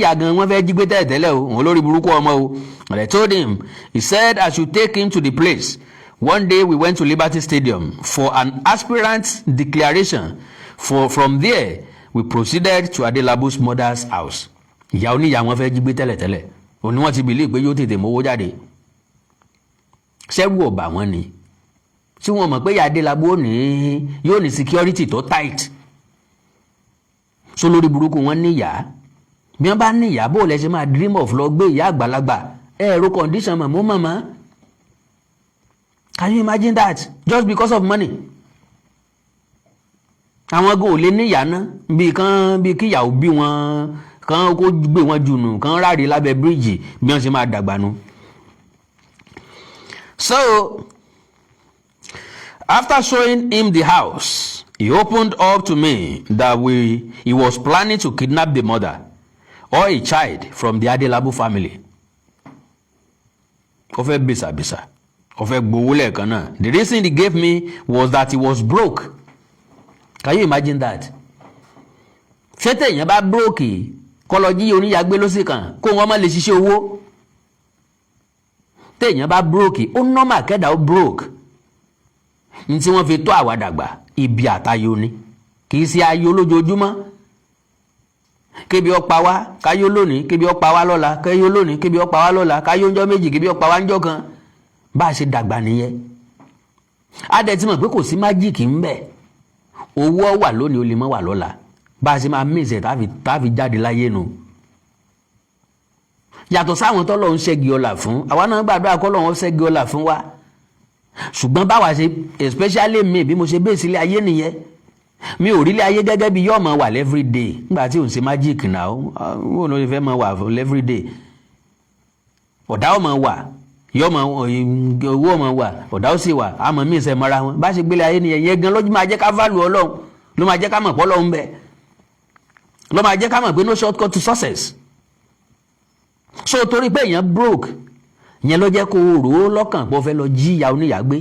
I told him, he said I should take him to the place. One day we went to Liberty Stadium for an aspirant declaration. From there, we proceeded to Adelabu's mother's house. Òní wọ́n ti believe pé yóò tètè mówó jáde. Ṣẹ́rù ọ̀bà wọn ni. Tí wọ́n mọ̀ pé Adelabu yóò ní security tó tight. So lórí burúkú wọn níyà. Bí wọ́n bá níyà bó lẹ ṣe máa dream of lọ gbé ìyá àgbàlagbà. Ẹ̀rọ condition màmá. Can you imagine that? Just because of money. Àwọn go lè níyà ná bí kíyàwó bí wọn kan kó gbé wọn jùnù kan ráre lábẹ́ bíríjì bí wọ́n ṣe máa dàgbà nù. So after showing him the house, he opened up to me that he was planning to kidnap the mother or a child from the Adelabu family. Ó fẹ́ bìsàbìsà, ó fẹ́ gbowó lẹ́ẹ̀kan náà. The reason he gave me was that he was broke. Can you imagine that? Ṣé téèyàn bá broke kọlọ́jí oníyàgbé ló sì kàn kó wọn má lè ṣiṣẹ́ owó? Téèyàn bá broke ó normal kẹ́dà ó broke. Ní tí wọ́n fi tó àwa dàgbà ibi àtayọ ni kì í ṣe ayọ̀ lójoojúmọ́. Kébi ó pa wá káyọ̀ lónìí, kébi ó pa wá lọ́la, káyọ̀ lónìí, kébi ó pa wá lọ́la, káyọ̀ ńjọ́ méjì, kébi ó pa wá ńjọ́ kan. Bá a ṣe dàgbà nìyẹn. A dẹ̀ ti mọ̀ pé kò sí májíìkì ń bẹ. Owó wà lónìí ó lè má wà lọ́la. Bá a ṣe máa mìíṣẹ̀ táfi jáde láyé nu. Yàtọ̀ sáwọn tọ́lọ́run ṣẹ́gi ọlà fún, àwa náà gbàdúrà kọ́lọ́run ṣẹ́gi ọlà fún wa. Ṣùgbọ́n báwa ṣe especially mi bí mo ṣe bẹ́ẹ̀ sílé ayé nìyẹn. Mi ò rí ilé ayé gẹ́gẹ́ bí yóò máa wà every day nígbà tí ò ń ṣe magic náà ó ló fẹ́ máa wà every day. Ọ̀dà ó máa wà, owó ó máa wà, ọ̀dà ó sì wà, àmọ́ mi ìṣẹ̀ mọ́ra wọn. Bá ṣe gbélé ayé nìyẹn yẹn gan lójú máa jẹ́ ká value Ọlọ́run, ló máa jẹ́ ká mọ̀ pé Ọlọ́run bẹ. Ló máa jẹ́ ká mọ̀ pé no shortcut to success. So torí pé èèyàn broke yẹn ló jẹ́ kó rò ó lọ́kàn pé ó fẹ́ lọ jí ìyá oníyà gbé.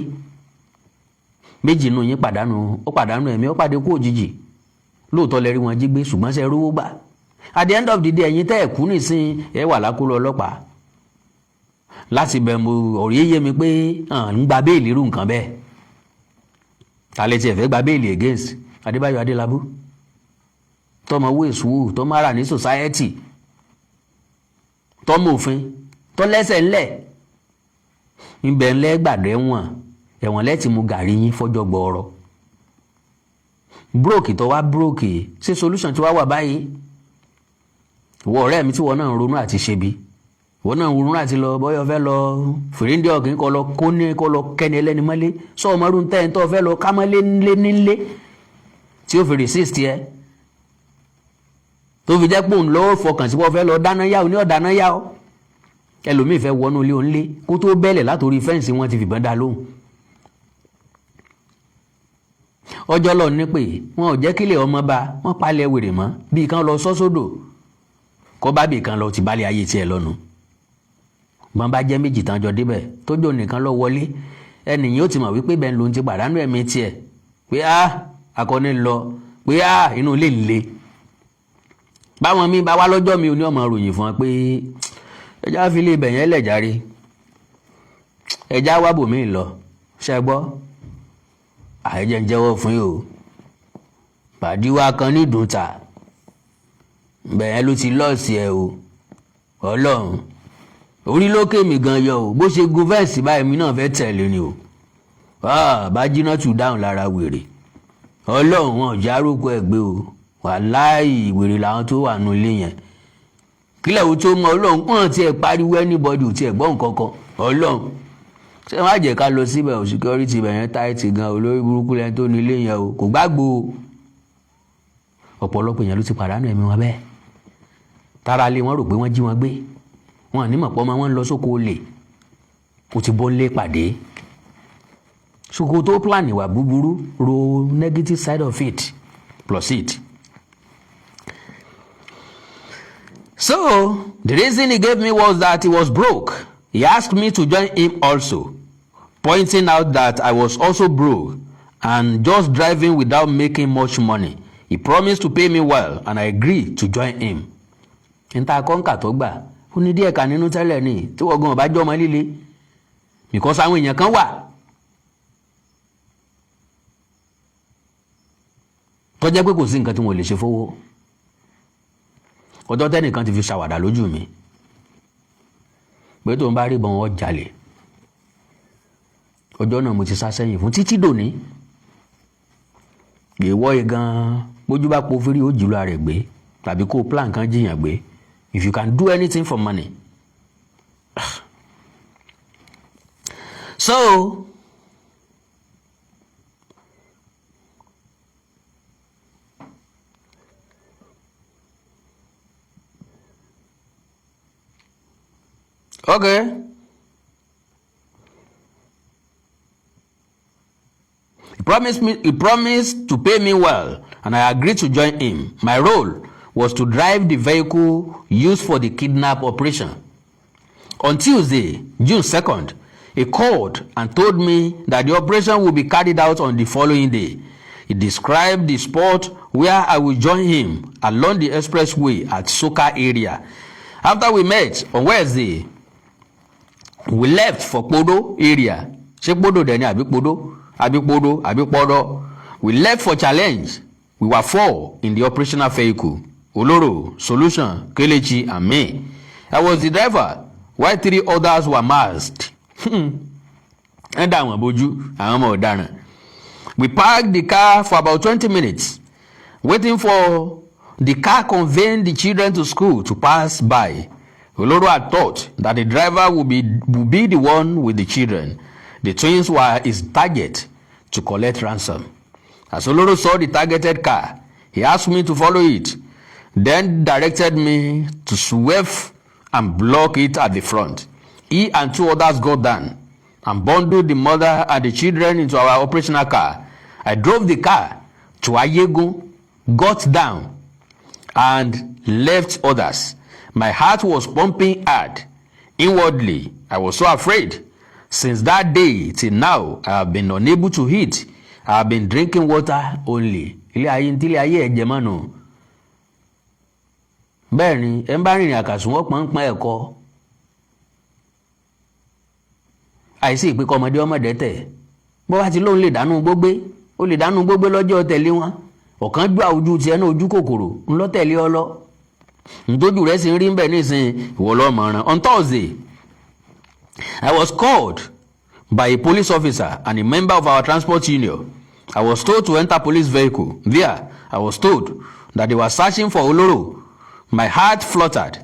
Méjì nù yín pàdánù ẹ̀mí ó pàdé kú òjijì. Lóòótọ́ lẹ rí wọn jí gbé ṣùgbọ́n ṣe rówó gbà. At the end of the day ẹ̀yin tẹ́ ẹ̀ kú nìsín ẹ wà lákòlò ọlọ́pàá. Láti bẹ̀ mo ọ̀rẹ́ yé mi pé ń gba béèlì irú nǹkan bẹ́ẹ̀. Alẹ́ tí ẹ fẹ́ gba béèlì against Adébáyọ̀ Adélábù. Tọ́mọ owó èsùwò tọ́mọ ara ní society. Tọ́mọ òfin tọ́ lẹ́sẹ̀ ńlẹ̀. Ibẹ̀ ńlẹ́ gbàdé ẹ̀wọ̀n lẹ́tì mú gàrí yín fọ́jọ́ gbọ́ọ̀rọ̀. Broke tó wá broke ṣé solution tí wá wà báyìí? Ìwọ ọ̀rẹ́ mi tí wọ́n náà ronú àti ṣe bí. Wọ́n náà ronú àti lọ bọ́yọ̀ fẹ́ lọ fìríndé ọ̀gìn kọ́ lọ kẹ́ni ẹlẹ́ni mọ́lé. Sọ ọmọ ọdún tẹ́yìn tó fẹ́ lọ ká mọ́lé nílé tí ó fi resist yẹ. tó fi jẹ́ pé òun lọ́wọ́ fọkàn sí wọ́n fẹ́ lọ dáná yá o ní ọ̀dáná yá o ẹlòmíì fẹ́ wọnú ilé onílé kó tó bẹ́lẹ̀ látòrí fẹ́ǹsì wọn ti fìbọn dá lóhùn. ọjọ́ lọ ní pé wọn ò jẹ́ kílẹ̀ ọmọ bá wọn palẹ̀ wèrè mọ́ bí kan lọ sọ́sódò kọ́ bá bì kan lọ ti balẹ̀ ayé tiẹ̀ lọ́nu. bọ́n bá jẹ́ méjì tán jọ débẹ̀ tójó nìkan lọ wọlé ẹnìyàn ó ti mọ̀ wípé bẹ́ẹ̀ ló ń ti pàdánù ẹ̀mí tiẹ̀ pé akọni lọ pé inú ilé ń le. báwọn mi bá wá lọ́jọ́ mi ò ní ọmọ ròyìn fún wọn pé ẹja fi lè bẹ̀yẹn lẹ̀járe ẹja wá bòmí lọ ṣe gbọ́ àìjẹ́ ń jẹ́wọ́ fún yìí o pàdíwá kan ní ìdúntà bẹ̀yẹn ló ti lọ́ọ̀sì ẹ o ọlọ́run orí lókè mi gan yọ o bó ṣe gun fẹ́ǹsì báyìí mi náà fẹ́ tẹ̀lé ni o bá jiná tù dáhùn lára wèrè ọlọ́run wọn ò járókò ẹ̀ gbé o wàláì wèrè làwọn tó wà nù ilé yẹn kílẹ̀ wo tó mọ ọlọ́run kàn tiẹ̀ pariwo anybody ò tiẹ̀ gbọ́ nǹkan kan ọlọ́run ṣé wọ́n á jẹ́ ká lọ síbẹ̀ ò security ibẹ̀ yẹn táìtì gan olórí burúkú lẹ́ni tó ní ilé yẹn o kò gbàgbó ọ̀pọ̀lọpọ̀ èèyàn ló ti pàdánù ẹ̀mí wọn bẹ́ẹ̀ tára lé wọn rò pé wọ́n jí wọn gbé wọn ní mọ̀pọ̀ ọmọ wọn ń lọ sóko olè kò ti bọ́ lé pàdé ṣòkò tó plan ìwà búburú ro negative side of it plus it. So the reason he gave me was that he was broke. He asked me to join him also, pointing out that I was also broke and just driving without making much money. He promised to pay me well and I agreed to join him. Nta kọ́ńkà tó gbà ó ní díẹ̀ kan nínú tẹ́lẹ̀ ni tí wọ́n gan ọba jọ́ ọmọ líle because àwọn èèyàn kan wà tó jẹ́ pé kò sí nǹkan tí wọ́n lè ṣe fowó. ọjọ́ tẹ́nìkan ti fi ṣàwàdà lójú mi pé tó ń bá rí bọn wọ́n jalè ọjọ́ náà mo ti sá sẹ́yìn fún títí dòní èèwọ̀ gan bójú bá po fírí ó jùlọ rẹ̀ gbé tàbí kó plan kan jiyàn gbé if you can do anything for money. So okay. He promised to pay me well, and I agreed to join him. My role was to drive the vehicle used for the kidnap operation. On Tuesday, June 2nd, he called and told me that the operation will be carried out on the following day. He described the spot where I will join him along the expressway at Soka area. After we met on Wednesday, we left for Podo area. Ṣé Podo dẹ̀ ni àbí Podo? Àbí Podo. We left for Challenge. We were 4 in the operational vehicle. Oloro, Solution, Kelechi, and me. I was the driver, while 3 others were masked. And àwọn bojú, àwọn ọmọ ọ̀daràn. We parked the car for about 20 minutes, waiting for the car conveying the children to school to pass by. Oloro had thought that the driver would be the one with the children. The twins were his target to collect ransom. As Oloro saw the targeted car, he asked me to follow it, then directed me to swerve and block it at the front. He and 2 others got down and bundled the mother and the children into our operational car. I drove the car to Ayego, got down, and left others. My heart was pumping hard. Inwardly, I was so afraid. Since that day till now, I have been unable to eat. I have been drinking water only. Ilé ayé ntí ilé ayé ẹ̀jẹ̀ mọ́ nù. Bẹ́ẹ̀ ni, ẹ ń bá rìnrìn àkàsùn wọ́n pọ́npọ́n ẹ̀kọ́. Àìsí ìpínkọ́ ọmọdé tẹ̀. Bó bá ti lóun lè dánú gbógbé, ó lè dánú gbógbé lọ́jọ́ tẹ̀lé wọn. Ọ̀kan gbà ojú tiẹ̀ náà ojú kòkòrò ńlọ tẹ̀lé ọ lọ. Ntójú rẹ̀ sì ń rí ń bẹ̀ nísìnyí ìwọ lọ́mọ̀ràn. On Thursday, I was called by a police officer and a member of our transport union. I was told to enter police vehicle. There, I was told that they were searching for Oloro. My heart fluttered,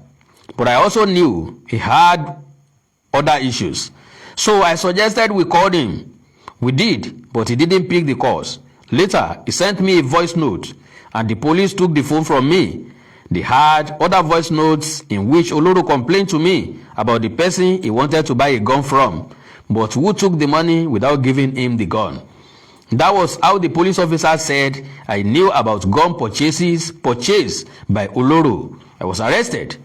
but I also knew he had other issues. So I suggested we called him. We did, but he didn't pick the calls. Later, he sent me a voice note, and the police took the phone from me. They had other voice notes in which Oloro complained to me about the person he wanted to buy a gun from, but who took the money without giving him the gun. That was how the police officer said I knew about gun purchased by Oloro. I was arrested.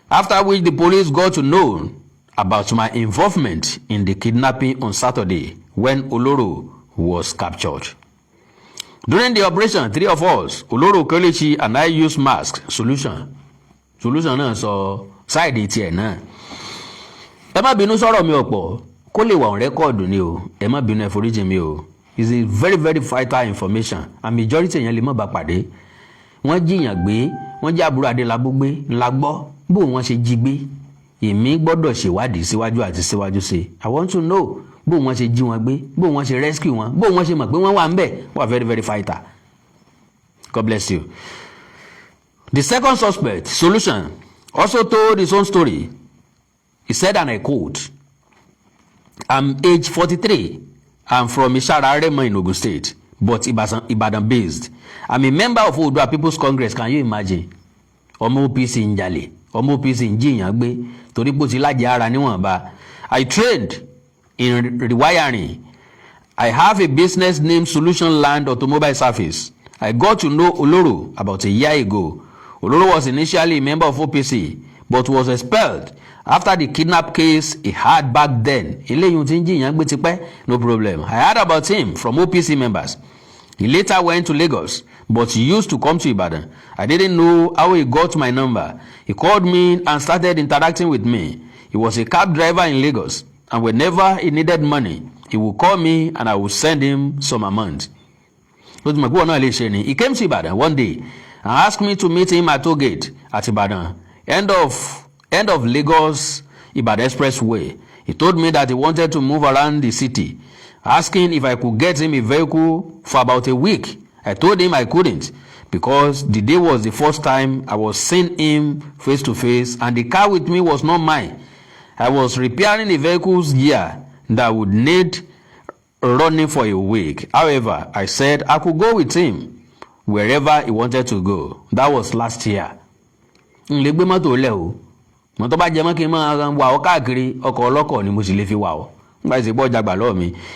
After which the police got to know about my involvement in the kidnapping on Saturday when Oloro was captured. During the operation, 3 of us, Oloro, Kelechi, and I used mask solution náà sọ sáìdì tiẹ̀ náà. Ẹ má bínú sọ̀rọ̀ mi ọ̀pọ̀ kó lè wà on record ni o. Ẹ má bínú ẹ foríjì mi o. It's a very very vital information and majority èèyàn lè má bá pàdé. Wọ́n jiyàn gbé, wọ́n jẹ́ àbúrò Adelabu gbé, ńlá gbọ́ bó wọ́n ṣe jí gbé. Èmi gbọ́dọ̀ ṣèwádìí síwájú àti síwájú sí. I want to know bó wọ́n ṣe jí wọn gbé, bó wọ́n ṣe rescue wọn, bó wọ́n ṣe mọ̀ pé wọ́n wà ńbẹ̀. Wọ́n very very vital. God bless you. The second suspect, Solution, also told his own story. He said, and I quote, I'm age 43. I'm from Ishara Remo in Ogun State, but Ibadan based. I'm a member of Odua People's Congress. Can you imagine? Ọmọ OPC ń jalè, ọmọ OPC ń jiyàn gbé, torí pé ó ti lájẹ ara níwọ̀nba. I trained in rewiring. I have a business named Solution Land Automobile Service. I got to know Oloro about a year ago. Oloro was initially a member of OPC, but was expelled after the kidnap case he had back then. No problem. I heard about him from OPC members. He later went to Lagos, but he used to come to Ibadan. I didn't know how he got my number. He called me and started interacting with me. He was a cab driver in Lagos, and whenever he needed money, he would call me and I would send him some amount. He came to Ibadan one day and asked me to meet him at toll gate at Ibadan, end of Lagos Ibadan Expressway. He told me that he wanted to move around the city, asking if I could get him a vehicle for about a week. I told him I couldn't because the day was the first time I was seeing him face to face and the car with me was not mine. I was repairing the vehicle's gear that would need running for a week. However, I said I could go with him wherever he wanted to go. That was last year. He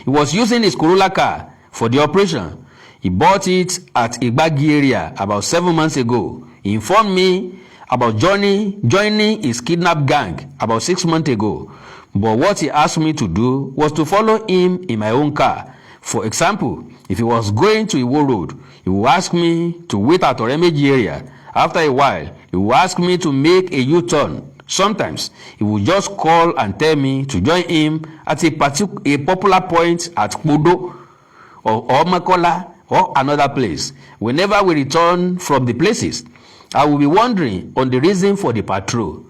was using his Corolla car for the operation. He bought it at Igbagi area about 7 months ago. He informed me about joining his kidnap gang about 6 months ago. But what he asked me to do was to follow him in my own car. For example, if he was going to Iwo Road, he would ask me to wait at Oremeji area. After a while, he would ask me to make a U-turn. Sometimes, he would just call and tell me to join him at a popular point at Kudo or Makola or another place. Whenever we return from the places, I will be wondering on the reason for the patrol.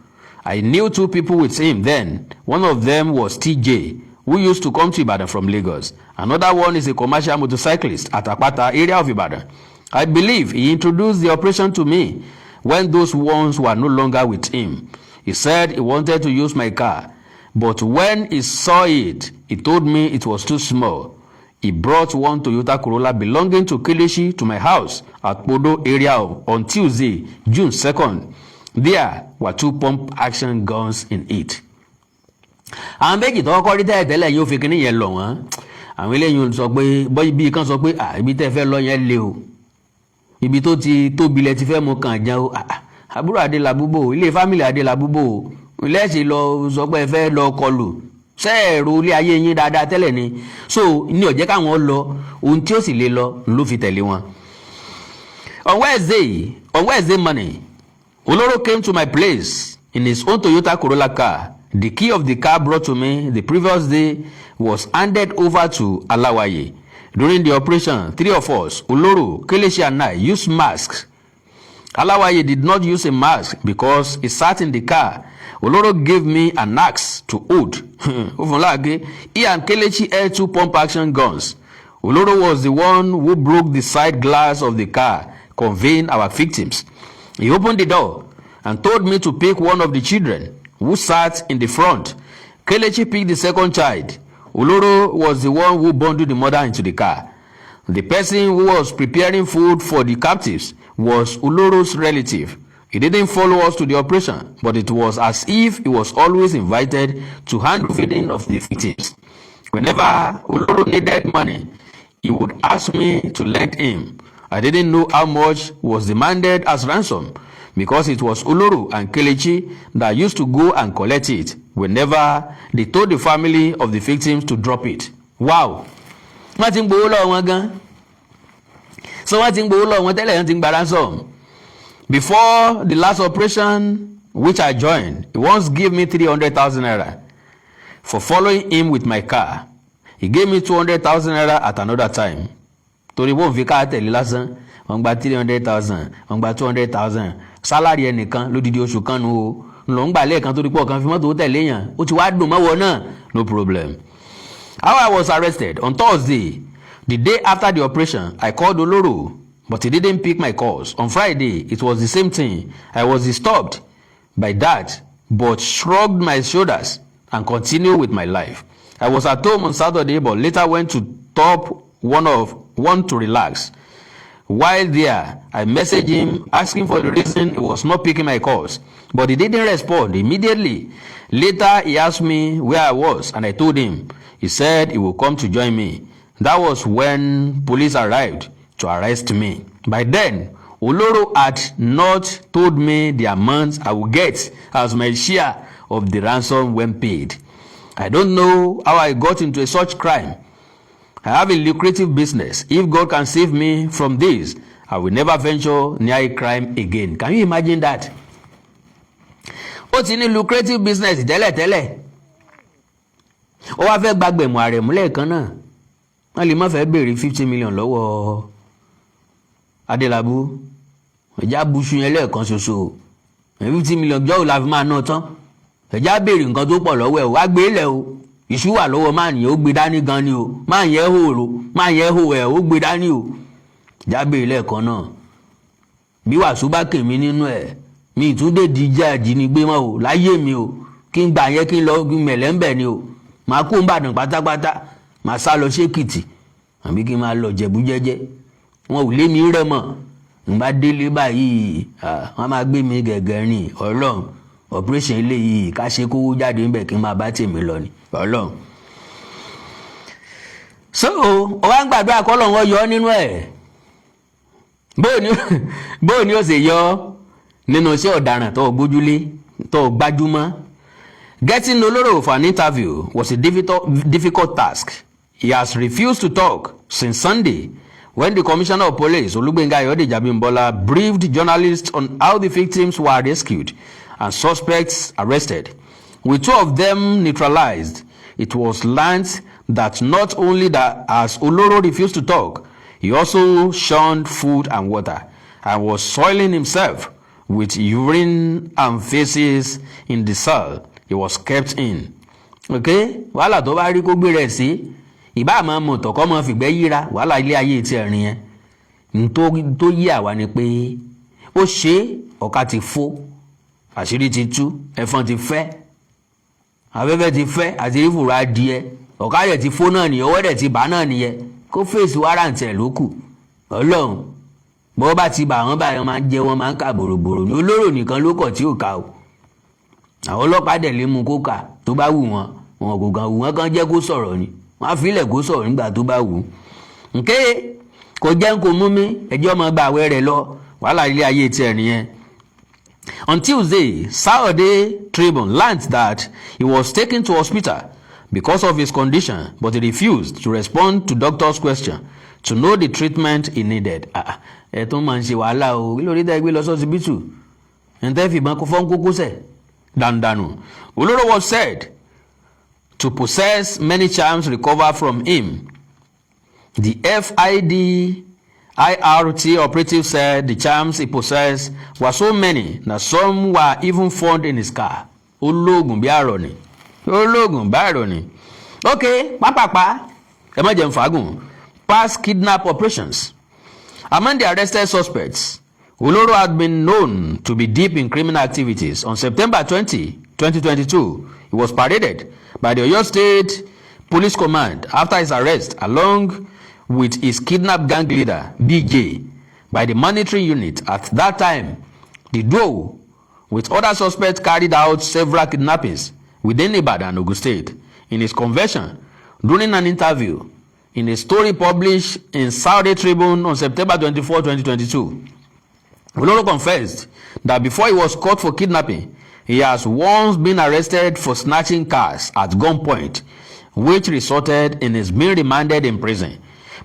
I knew 2 people with him then. One of them was TJ, who used to come to Ibadan from Lagos. Another one is a commercial motorcyclist at Apata area of Ibadan. I believe he introduced the operation to me when those ones were no longer with him. He said he wanted to use my car, but when he saw it, he told me it was too small. He brought one Toyota Corolla belonging to Kelechi to my house at Podo area on Tuesday, June 2nd. There were 2 pump action guns in it. Àwọn méjì tó kọ́kọ́ rí tẹ́lẹ̀ yóò fi kíní yẹn lọ wọ́n. Àwọn eléyìí sọ pé bọ́yì bíi kan sọ pé ibi tẹ́ fẹ́ lọ yẹn lé o. Ibi tó ti tóbi lẹ ti fẹ́ mú kàn jẹun o. Àbúrò Adelabu bò ilé fámìlì Adelabu bò ilé ẹ̀sìn lọ sọ pé ẹ fẹ́ lọ kọlù. Sẹ́ẹ̀rù ilé ayé yín dáadáa tẹ́lẹ̀ ni. So ní ó jẹ́ káwọn lọ ohun tí ó sì lè lọ ló fi tẹ̀lé wọn. On Wednesday morning, Oloro came to my place in his own Toyota Corolla car. The key of the car brought to me the previous day was handed over to Alawaye. During the operation, 3 of us, Oloro, Kelechi and I, used masks. Alawaye did not use a mask because he sat in the car. Oloro gave me an axe to hold. He and Kelechi held 2 pump action guns. Oloro was the one who broke the side glass of the car, conveying our victims. He opened the door and told me to pick one of the children who sat in the front. Kelechi picked the second child. Oloro was the one who bundled the mother into the car. The person who was preparing food for the captives was Oloro's relative. He didn't follow us to the operation, but it was as if he was always invited to handle feeding of the victims. Whenever Oloro needed money, he would ask me to lend him. I didn't know how much was demanded as ransom because it was Oloro and Kelechi that used to go and collect it whenever they told the family of the victims to drop it. Wow! Wọ́n ti ń gbowó lọ́wọ́ wọn gan. So wọ́n ti ń gbowó lọ́wọ́ wọn tẹ́lẹ̀ wọ́n ti ń gba ransom. Before the last operation which I joined, he once gave me 300,000 naira for following him with my car. He gave me 200,000 naira at another time. Torí wọ́n fi ká tẹ̀lé lásán, wọ́n gba 300,000, wọ́n gba 200,000. Salary ẹnìkan lódidi oṣù kan nu o. Lọ ń gbà lẹ́ẹ̀kan torí pọ̀ kan fi mọ́tò tẹ̀lé yàn. Ó ti wá dùn mọ́wọ́ náà. No problem. How I was arrested on Thursday, the day after the operation, I called Oloro, but he didn't pick my calls. On Friday, it was the same thing. I was disturbed by that, but shrugged my shoulders and continued with my life. I was at home on Saturday, but later went to top one to relax. While there, I messaged him asking for the reason he was not picking my calls, but he didn't respond immediately. Later, he asked me where I was, and I told him. He said he would come to join me. That was when police arrived to arrest me. By then, Oloro had not told me the amount I would get as my share of the ransom when paid. I don't know how I got into such crime. I have a lucrative business. If God can save me from this, I will never venture near a crime again. Can you imagine that? What's in a lucrative business? Tẹ́lẹ̀. Ó wá fẹ́ gbàgbẹ̀mù ààrẹ múlẹ̀ kan náà. Wọ́n lè má fẹ́ béèrè 50 million lọ́wọ́ Adelabu. Ẹ̀já buṣu yẹn lẹ́ẹ̀kan ṣoṣo. 50 million jọ́ ò la fi máa ná tán. Ẹ̀já béèrè nǹkan tó pọ̀ lọ́wọ́ ẹ̀ wá gbé lẹ̀ o. Ìṣú wà lọ́wọ́ máa nìyẹn ó gbé dání gan ni o. Máa yẹ hòòrò máa yẹ hò ẹ̀ ó gbé dání o. Ẹ̀já béèrè lẹ́ẹ̀kan náà. Bí wàásù bá kèmí nínú ẹ̀ mi ìtúndé díjà Ajinigbe mọ́ o láyé mi o. Kí n gbà yẹn kí n lọ mẹ̀lẹ́ ń bẹ̀ ni o. Màá kó ń bàdàn pátápátá màá sá lọ ṣèkìtì àbí kí n máa lọ Jẹ̀bú jẹ́jẹ́ wọn ò lé mi rẹ́mọ̀ n bá délé báyìí wọ́n máa gbé mi gẹ̀gẹ̀ rìn Ọlọ́run operation eléyìí ká ṣe kówó jáde ńbẹ̀ kí n máa bá tèmi lọ ni Ọlọ́run. So ó wá ń gbàdúrà kọ́ lọ́wọ́ yọ nínú ẹ̀ bóò ni ó ṣe yọ nínú iṣẹ́ ọ̀daràn tó gbójúlé tó gbájúmọ́. Getting Oloro for an interview was a difficult task. He has refused to talk since Sunday when the Commissioner of Police, Olugbenga Ayodele, briefed journalists on how the victims were rescued and suspects arrested. With 2 of them neutralized, it was learned that not only that as Oloro refused to talk, he also shunned food and water and was soiling himself with urine and feces in the cell he was kept in. Okay? Wàhálà tó bá rí kó gbé rẹ̀ sí ìbá máa mọ̀ tọ̀kọ́ mọ́ fìgbẹ́ yíra wàhálà ilé ayé ti ẹ̀rin yẹn. Tó yí àwa ni pé ó ṣe ọ̀ka ti fó àṣírí ti tú ẹ̀fọn ti fẹ́ afẹ́fẹ́ ti fẹ́ àti ìfòrò adìẹ ọ̀ka rẹ̀ ti fó náà nìyẹn ọwọ́ rẹ̀ ti bà náà nìyẹn kó fèsì wárántì ẹ̀ ló kù. Ọlọ́run bọ́ bá ti bà wọ́n báyọ̀ máa ń jẹ́ wọ́n máa ń kà bòròbòrò ní Olóró nìkan ló kọ̀ tí ò ká o. Àwọn ọlọ́pàá dẹ̀ lè mú kó kà tó bá wù wọ́n wọn kò kàn wù wọ́n kàn jẹ́ kó sọ̀rọ̀ ni wọ́n á filẹ̀ kó sọ̀rọ̀ nígbà tó bá wù. Nke kò jẹ́ kó mú mi ẹjọ́ ọmọ gba àwẹ̀ rẹ̀ lọ wàhálà ilé ayé tiẹ̀ nìyẹn. On Tuesday, Saturday Tribune learned that he was taken to hospital because of his condition, but he refused to respond to doctor's question to know the treatment he needed. Ẹ tó máa ń ṣe wàhálà o kí ló rí dá gbé lọ sọ́sibítù ẹ̀ ń tẹ́ fìbọn kó fọ́n kókó sẹ̀. Dandanu. Oloro was said to possess many charms recovered from him. The FIDIRT operative said the charms he possessed were so many that some were even found in his car. Ológun bí àrọ̀ ni. Ológun bí àrọ̀ ni. Okay, pápápá ẹ má jẹ́ n fàágùn. Past kidnap operations. Among the arrested suspects, Oloro had been known to be deep in criminal activities. On September 20, 2022, he was paraded by the Oyo State Police Command after his arrest, along with his kidnapped gang leader, BJ. by the monitoring unit. At that time, the duo with other suspects carried out several kidnappings within Ibadan, Ogun State. In his confession, during an interview in a story published in Saudi Tribune on September 24, 2022, Oloro confessed that before he was caught for kidnapping, he has once been arrested for snatching cars at gunpoint, which resulted in his being remanded in prison.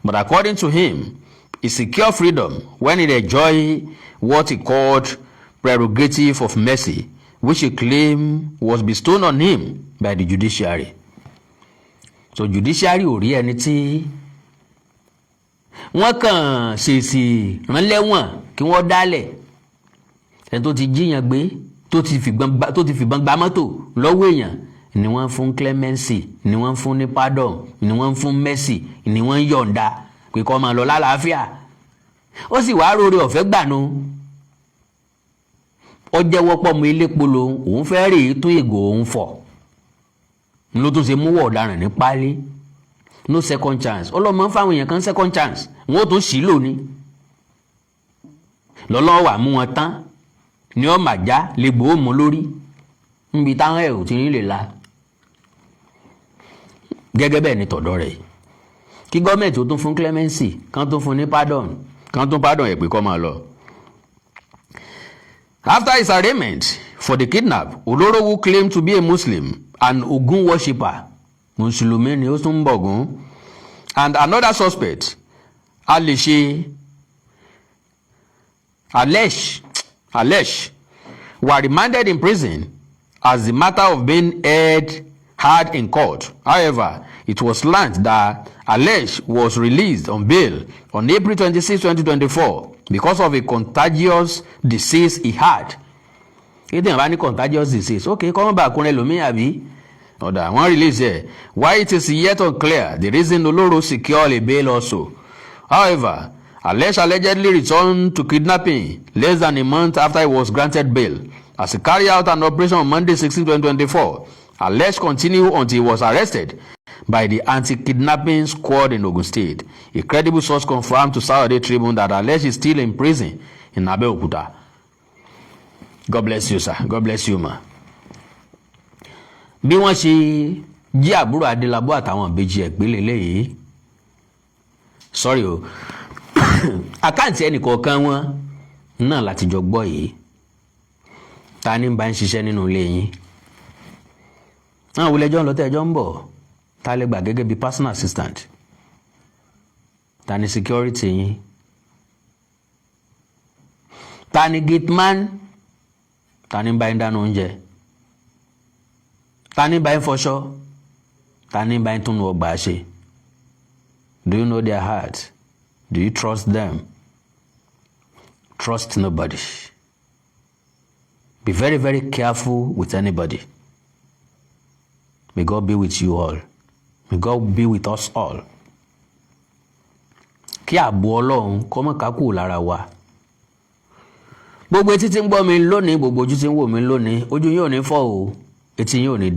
But according to him, he secured freedom when he enjoyed what he called prerogative of mercy, which he claimed was bestowed on him by the judiciary. So judiciary ò rí ẹni tí wọ́n kàn ṣèṣì rán lẹ́wọ̀n kí wọ́n dálẹ̀ ẹni tó ti jíyàn gbé tó ti fìbọn gba mọ́tò lọ́wọ́ èèyàn ni wọ́n fún clemency, ni wọ́n fún ní pardon, ni wọ́n fún mercy, ni wọ́n yọ̀ǹda pé kó máa lọ lálàáfíà. Ó sì wá rore ọ̀fẹ́ gbànú. Ó jẹ́wọ́ pọ̀ mọ́ ilé polo òun fẹ́ rèé tó ìgò òun fọ̀. Ló tún ṣe mú wọ̀ ọ̀daràn ní pálí. No second chance. Ọlọ́mọ fáwọn èèyàn kan second chance. Wọ́n tún sì lò ní. Lọ́lọ́wọ́ wà mú wọn tán. Ní ọ màjá lè gbòó mọ́ lórí. Níbi táwọn ẹ̀ ò ti ní lè la. Gẹ́gẹ́ bẹ́ẹ̀ ni tọ̀dọ̀ rẹ̀. Kí gọ́ọ̀mẹ̀ntì ó tún fún clemency, kan tún fún ní pardon, kan tún pardon ẹ̀ pé kó máa lọ. After his arraignment for the kidnap, Oloro, who claimed to be a Muslim and Ogun worshipper, Mùsùlùmí ni ó tún bọ̀gún, and another suspect, alleged, were remanded in prison as the matter of being heard in court. However, it was learned that Alleged was released on bail on April 26, 2024 because of a contagious disease he had. It didn't have any contagious disease. Okay, come back on Elomi. One release here. Why it is yet unclear the reason Oloro secured a bail also. However, Alleged allegedly returned to kidnapping less than a month after he was granted bail. As he carried out an operation on Monday 16, 2024, Alleged continued until he was arrested by the anti-kidnapping squad in Ogun State. A credible source confirmed to Saudi Tribune that Alleged is still in prison in Abeokuta. God bless you, sir. God bless you, ma. Bí wọ́n ṣe jí Aburo Adelabu àtàwọn ìbejì ẹ̀ gbé lélẹ́yìí. Sorry o. Àkáǹtì ẹnìkọ̀ọ̀kan wọn náà láti jọ gbọ́ yìí. Ta ni ń bá ń ṣiṣẹ́ nínú ilé yín? Àwọn olẹ́jọ́ ń lọ tẹ́jọ́ ń bọ̀. Ta lè gbà gẹ́gẹ́ bí personal assistant? Ta ni security yín? Ta ni gate man? Ta ni ń bá ń dáná oúnjẹ? Ta ni ń bá ń fọṣọ? Ta ni ń bá ń tún ọgbà ṣe? Do you know their heart? Do you trust them? Trust nobody. Be very, very careful with anybody. May God be with you all. May God be with us all. Kí ààbò Ọlọ́run kó má ká kúrò lára wa. Gbogbo etí tí ń gbọ́ mi lónìí, gbogbo ojú tí ń wò mí lónìí, ojú yín ò ní fọ́ o, etí yín ò ní